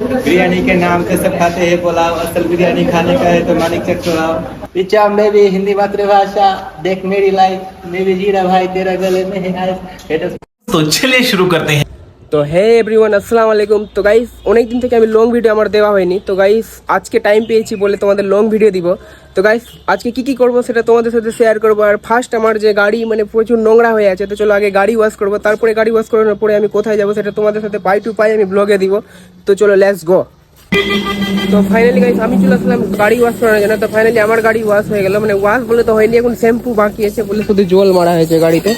बिरयानी के नाम पे सब खाते हैं पुलाव, असल बिरयानी खाने का है तो मानिक चक चुराओ। पिचा में भी हिंदी मातृभाषा, देख मेरी लाइफ, मैं भी जी रहा भाई तेरा गले में है आइस। तो चलिए शुरू करते हैं। তো হে এভরিওয়ান, আসসালামু আলাইকুম। তো গাইস, অনেক দিন থেকে আমি লং ভিডিও আমার দেওয়া হয়নি। তো গাইস, আজকে টাইম পেয়েছি বলে তোমাদের লং ভিডিও দিব। তো গাইস, আজকে কি করব সেটা তোমাদের সাথে শেয়ার করব। আর ফার্স্ট আমার যে গাড়ি মানে প্রচুর নোংরা হয়ে আছে, তো চলো আগে গাড়ি ওয়াশ করব, তারপরে গাড়ি ওয়াশ করানোর পরে আমি কোথায় যাব সেটা তোমাদের সাথে পাই টু পাই আমি ব্লগে দিব। তো চলো লেটস গো। তো ফাইনালি গাইস, আমি চলে আসলাম গাড়ি ওয়াশ করানোর জন্য। তো ফাইনালি আমার গাড়ি ওয়াশ হয়ে গেল, মানে ওয়াশ বলে তো হয়নি, এখন শ্যাম্পু বাকি আছে বলে শুধু জল মারা হয়েছে গাড়িতে,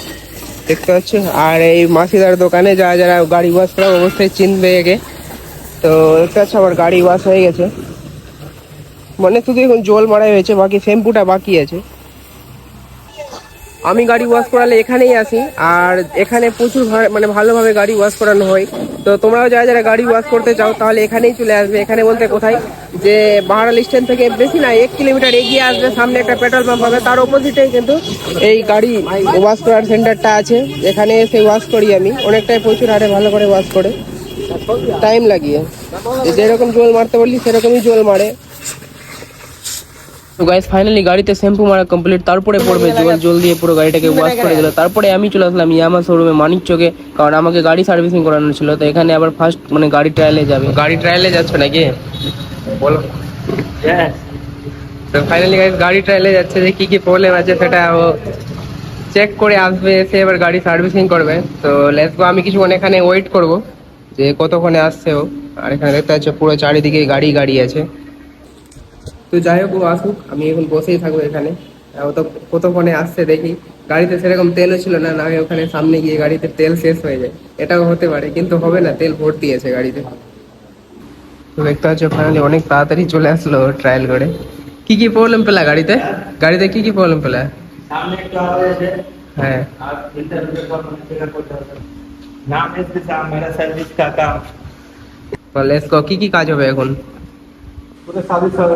দেখতে পাচ্ছ। আর এই মাসিদার দোকানে যারা গাড়ি ওয়াশ করা অবস্থায় চিনবে এগে। তো দেখতে পাচ্ছ আমার গাড়ি ওয়াশ হয়ে গেছে, মানে শুধু এখন জল মারা হয়েছে, বাকি শ্যাম্পুটা বাকি আছে। আমি গাড়ি ওয়াশ করালে এখানেই আসি, আর এখানে প্রচুর মানে ভালোভাবে গাড়ি ওয়াশ করানো হয়। তো তোমরাও যারা গাড়ি ওয়াশ করতে চাও তাহলে এখানেই চলে আসবে। এখানে বলতে কোথায়, যে বাহারাল স্ট্যান্ড থেকে বেশি না 1 কিলোমিটার এগিয়ে আসবে, সামনে একটা পেট্রোল পাম্প হবে, তার অপোজিটেই কিন্তু এই গাড়ি ওয়াশ করার সেন্টারটা আছে। এখানে এসে ওয়াশ করি আমি, অনেকটাই প্রচুর হারে ভালো করে ওয়াশ করে, টাইম লাগিয়ে। যেরকম জল মারতে বললি সেরকমই জল মারে। তো গাইস, ফাইনালি গাড়িতে শ্যাম্পু মারা কমপ্লিট, তারপরে পড়বে জল দিয়ে পুরো গাড়িটাকে ওয়াশ করে দিল। তারপরে আমি চলে আসলাম ইয়ামা শোরুমে মানিক চকে, কারণ আমাকে গাড়ি সার্ভিসিং করানো ছিল। তো এখানে আবার ফার্স্ট মানে গাড়ি ট্রায়ালে যাবে। গাড়ি ট্রায়ালে যাচ্ছ নাকি বলো? তো ফাইনালি গাইস গাড়ি ট্রায়ালে যাচ্ছে, যে কি প্রবলেম আছে সেটা ও চেক করে আসবে, এসে এবার গাড়ি সার্ভিসিং করবে। তো লেটস গো। আমি কিছুক্ষণ এখানে ওয়েট করব যে কতক্ষণে আসছে ও। আর এখানে দেখতে পাচ্ছ পুরো চারিদিকে গাড়ি আছে। তো যাই হোক, ও আসুক, আমি এখন বসেই থাকবো এখানে। ও তো কতক্ষণে আসছে দেখি। গাড়িতে সেরকম তেলও ছিল না, না ওখানে সামনে গিয়ে গাড়িতে তেল শেষ হয়ে যায়, এটাও হতে পারে, কিন্তু হবে না, তেল ভর্তি আছে গাড়িতে। তো দেখতে পাচ্ছ ফাইনালি অনেক তাড়াতাড়ি চলে আসলো ট্রায়াল করে। কি প্রবলেম পেলা গাড়িতে? গাড়িতে কি প্রবলেম পেলা? सामने एक आवाज है, হ্যাঁ, आप इंटरव्यू पर चेक करते हो नाम इसके साथ मेरा सर्विस का काम লেটস গো। কি কাজ হবে এখন? पूरा सर्विस हो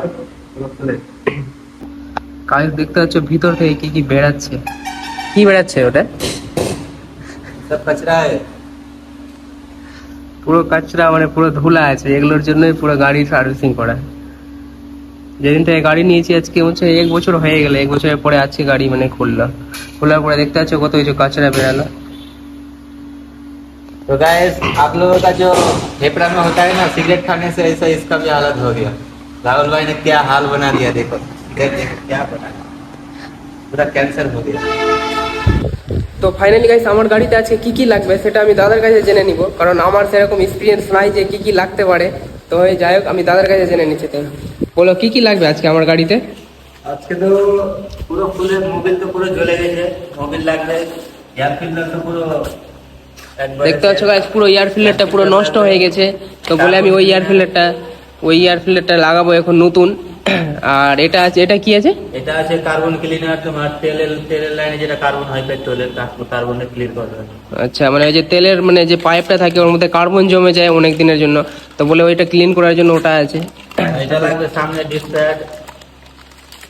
কাজ দেখতে পাচ্ছ ভিতর থেকে কি বেড়াচ্ছে। কি বেড়াচ্ছে ওটা? सब कचरा है। পুরো কাচরা, মানে পুরো ধুলা আছে, এগুলোর জন্যই পুরো গাড়ি সার্ভিসিং করা। যেদিন থেকে গাড়ি নিয়েছি আজকে হচ্ছে 1 বছর হয়ে গেল। 1 বছরের পরে আজকে গাড়ি মানে খোলার পরে দেখতে পাচ্ছ কত কিছু কাচরা বেরালো। तो गाइस, आप लोगों का जो फेफड़ा में होता है ना, सिगरेट खाने से ऐसा इसका भी हालत हो गया। राहुल भाई ने क्या हाल बना दिया, देखो देखो क्या बना, पूरा कैंसर हो गया। তো ফাইনালি গাইস, আমার গাড়িতে আজকে কি লাগবে সেটা আমি দাদার কাছে জেনে নিব, কারণ আমার সেরকম এক্সপিরিয়েন্স নাই যে কি লাগতে পারে। তো যাই হোক, আমি দাদার কাছে জেনে নিচ্ছি। তো বলো কি লাগবে আজকে আমার গাড়িতে? আজকে তো পুরো ফুলে মোবিল তো পুরো জ্বলে গেছে, মোবিল লাগবে, এয়ার ফিল্টার তো পুরো দেখতে পাচ্ছ গাইস, পুরো এয়ার ফিল্টারটা পুরো নষ্ট হয়ে গেছে। তো বলে আমি ওই এয়ার ফিল্টারটা লাগাবো এখন নতুন। আর এটা কি আছে? এটা আছে কার্বন ক্লিনার, তোমার তেলের লাইনে যেটা কার্বন হয় পেট্রোলের, কার্বনে ক্লিন করবে। আচ্ছা, মানে ওই যে তেলের মানে যে পাইপটা থাকে ওর মধ্যে কার্বন জমে যায় অনেক দিনের জন্য, তো বলে ওইটা ক্লিন করার জন্য ওটা আছে। এটা লাগবে সামনে ডিসপ্যাড।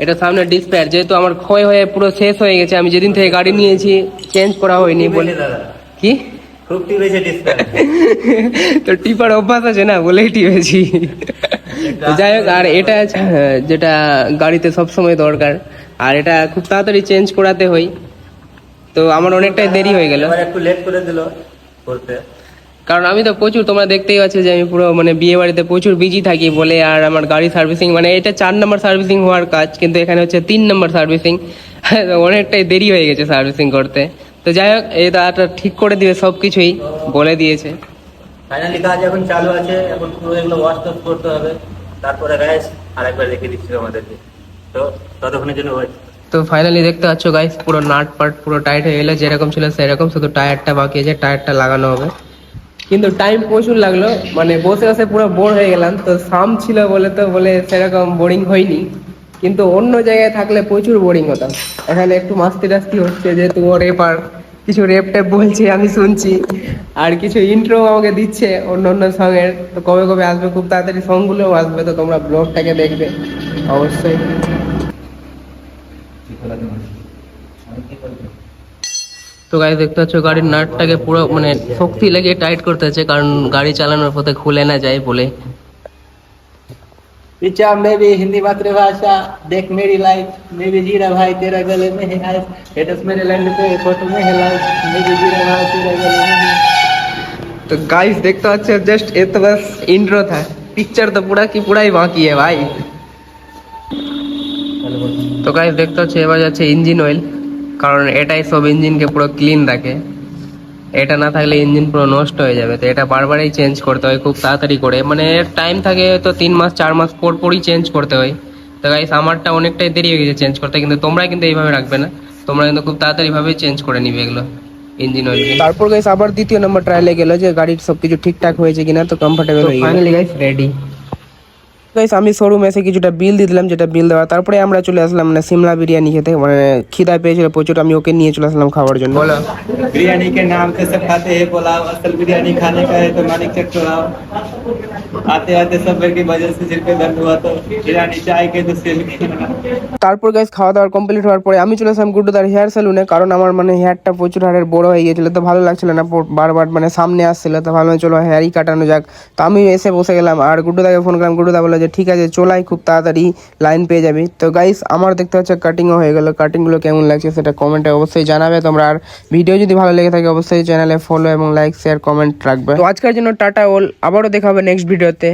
এটা সামনে ডিসপ্যাড, যেহেতু আমার ক্ষয় হয়ে পুরো শেষ হয়ে গেছে, আমি যেদিন থেকে গাড়ি নিয়েছি চেঞ্জ করা হয়নি বলে। দাদা কি খুব টিপেছে ডিসপ্যাড। তো টিপার অভ্যাস আছে না, বলেই টিপেছি। তো যাই হোক, আর এটা আছে যেটা গাড়িতে সবসময় দরকার, আর এটা খুব তাড়াতাড়ি চেঞ্জ করাতে হয়। তো আমার অনেকটাই দেরি হয়ে গেল, এবার একটু লেট করে দিল করতে, কারণ আমি তো প্রচুর, তোমরা দেখতেই পাচ্ছ যে আমি পুরো মানে বিয়ে বাড়িতে প্রচুর বিজি থাকি বলে। আর আমার গাড়ি সার্ভিসিং মানে এটা 4 নম্বর সার্ভিসিং হওয়ার কাজ, কিন্তু এখানে হচ্ছে 3 নম্বর সার্ভিসিং। অনেকটাই দেরি হয়ে গেছে সার্ভিসিং করতে। তো যাই হোক, এই দাদাটা ঠিক করে দিবে, সব কিছুই বলে দিয়েছে। ফাইনালি কাজ এখন চালু আছে, এখন পুরো এগুলো ওয়াশ টপ করতে হবে, তারপরে গ্যাস আরেকবার দেখিয়ে দিচ্ছি আমাদেরকে। তো ততক্ষণের জন্য ওয়েট। তো ফাইনালি দেখতে পাচ্ছ গাইস, পুরো নাট পার্ট পুরো টাইট হয়ে গেলো, যেরকম ছিল সেরকম, শুধু টায়ারটা বাকি আছে, টায়ারটা লাগানো হবে। কিন্তু টাইম প্রচুর লাগলো, মানে বসে বসে পুরো বোর হয়ে গেলাম। তো সাম ছিল বলে সেরকম বোরিং হয়নি, কিন্তু অন্য জায়গায় থাকলে প্রচুর বোরিং হতাম। এখানে একটু মাস্তি টাস্তি হচ্ছে, যে তোমার এপার কিছু রেপ টেপ বলছে আমি শুনছি, আর কিছু ইন্ট্রো আমাকে দিচ্ছে অন্য সঙ্গের। তো কবে আসবে, খুব তাড়াতাড়ি সঙ্গগুলোও আসবে, তো তোমরা ব্লগটাকে দেখবে অবশ্যই। তো গাড়ি দেখতে পাচ্ছ, গাড়ির নাটটাকে পুরো মানে শক্তি লাগিয়ে টাইট করতে হচ্ছে, কারণ গাড়ি চালানোর পথে খুলে না যায় বলে। पिचा मैं भी हिंदी मातृभाषा देख मेरी लाइफ मैं भी जी रहा भाई तेरा गले में है आइस स्टेटस मेरे लैंड पे फोटो में है लाइफ मैं भी जी रहा भाई तेरा गले में है। तो गाइस देखते अच्छे जस्ट ये तो बस इंट्रो था, पिक्चर तो पूरा की पूरा ही बाकी है भाई। তো গাইস দেখতে হচ্ছে এবার যাচ্ছে ইঞ্জিন অয়েল, কারণ এটাই সব ইঞ্জিনকে পুরো ক্লিন রাখে। এটা না থাকলে ইঞ্জিন পুরো নষ্ট হয়ে যাবে, তো এটা বারবারই চেঞ্জ করতে হয় খুব তাড়াতাড়ি করে, মানে টাইম থাকে তো 3 মাস 4 মাস পর পরই চেঞ্জ করতে হয়। তো গাইস আমারটা অনেকটাই দেরি হয়ে গেছে চেঞ্জ করতে, কিন্তু তোমরা কিন্তু এইভাবে রাখবে না, তোমরা কিন্তু খুব তাড়াতাড়ি ভাবে চেঞ্জ করে নিবে এগুলো ইঞ্জিন অয়েল। তারপর গাইস আবার দ্বিতীয় নম্বর ট্রায়ালে গেল যে গাড়ির সবকিছু ঠিকঠাক হয়েছে কিনা, তো কমফোর্টেবল হয়ে গেল। Finally guys ready. গাইস আমি শোরুমে এসে কিছুটা বিল দিয়ে দিলাম, যেটা বিল দেওয়া, তারপরে আমরা চলে আসলাম মানে সিমলা বিরিয়ানি খেতে, মানে খিদা পেয়েছিল প্রচুর, আমি ওকে নিয়ে চলে আসলাম খাওয়ার জন্য। বলো बिरयानी के नाम से सब खाते हैं पुलाव असल बिरयानी खाने का है तो मालिक चेक कराओ आते आते सब की वजह से सिर पे दर्द हुआ तो बिरयानी चाय के तो सिर তারপর গাইস খাওয়া দাওয়া কমপ্লিট হওয়ার পরে আমি চলে আসলাম গুড্ডুদার হেয়ার সেলুনে, কারণ আমার মানে হেয়ারটা প্রচুর হারের বড় হয়ে গিয়েছিল, তো ভালো লাগছিল না, বারবার মানে সামনে আসছিল, তো ভাবলাম চলো হেয়ারই কাটানো যাক। তো আমি এসে বসে গেলাম আর গুড্ডুদাকে ফোন করলাম, গুড্ডুদা বললো যে ঠিক আছে চলাই খুব তাড়াতাড়ি লাইন পেয়ে যাবি। তো গাইস আমার দেখতে হচ্ছে কাটিংও হয়ে গেল, কাটিংগুলো কেমন লাগছে সেটা কমেন্টে অবশ্যই জানাবে তোমরা, আর ভিডিও যদি ভালো লেগে থাকে অবশ্যই চ্যানেলে ফলো এবং লাইক শেয়ার কমেন্ট রাখবে। তো আজকের জন্য টাটা অল, আবারও দেখা হবে নেক্সট ভিডিওতে।